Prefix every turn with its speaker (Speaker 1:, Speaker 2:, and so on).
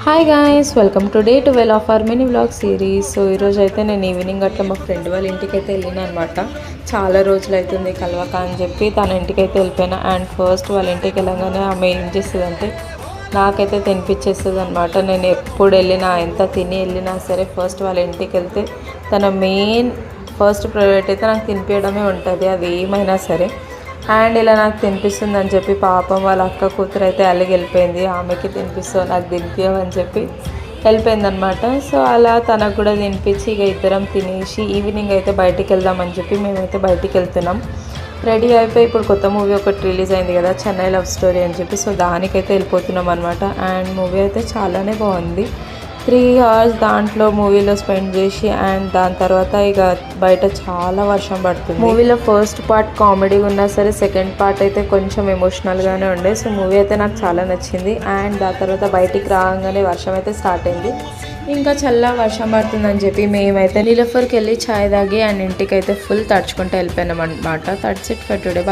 Speaker 1: Hi guys, welcome to day 12 of our mini vlog series. So ఈరోజు అయితే నేను evening అట్లా మా ఫ్రెండ్ వాళ్ళ ఇంటికి అయితే వెళ్ళిన అనమాట. చాలా రోజులు అవుతుంది కలవక అని చెప్పి తన ఇంటికి అయితే వెళ్ళిపోయినా. అండ్ ఫస్ట్ వాళ్ళ ఇంటికి వెళ్ళగానే ఆమె ఏం చేస్తుంది అంటే నాకైతే తినిపించేస్తుంది అనమాట. నేను ఎప్పుడు వెళ్ళినా ఎంత తిని వెళ్ళినా సరే ఫస్ట్ వాళ్ళ ఇంటికి వెళ్తే తన మెయిన్ ఫస్ట్ ప్రైవేట్ అయితే నాకు తినిపించడమే ఉంటుంది, అది ఏమైనా సరే. అండ్ ఇలా నాకు తినిపిస్తుంది అని చెప్పి పాపం వాళ్ళ అక్క కూతురు అయితే అలిగి వెళ్ళిపోయింది. ఆమెకి తినిపిస్తావు నాకు తినిపించమని చెప్పి వెళ్ళిపోయింది అనమాట. సో అలా తనకు కూడా తినిపించి ఇక ఇద్దరం తినేసి ఈవినింగ్ అయితే బయటికి వెళ్దామని చెప్పి మేమైతే బయటికి వెళ్తున్నాం. రెడీ అయిపోయి ఇప్పుడు కొత్త మూవీ ఒకటి రిలీజ్ అయింది కదా, చెన్నై లవ్ స్టోరీ అని చెప్పి. సో దానికైతే వెళ్ళిపోతున్నాం అనమాట. అండ్ మూవీ అయితే చాలానే బాగుంది. 3 hours దాంట్లో మూవీలో స్పెండ్ చేసి అండ్ దాని తర్వాత ఇక బయట చాలా వర్షం పడుతుంది. మూవీలో ఫస్ట్ పార్ట్ కామెడీగా ఉన్నా సరే సెకండ్ పార్ట్ అయితే కొంచెం ఎమోషనల్గానే ఉండే. సో మూవీ అయితే నాకు చాలా నచ్చింది. అండ్ దాని తర్వాత బయటికి రాగానే వర్షం అయితే స్టార్ట్ అయింది. ఇంకా చల్ల వర్షం పడుతుందని చెప్పి మేమైతే నీలఫర్కి వెళ్ళి ఛాయ్ తాగి అండ్ ఇంటికి అయితే ఫుల్ తడుచుకుంటూ వెళ్ళిపోయినాం అనమాట. That's it for today.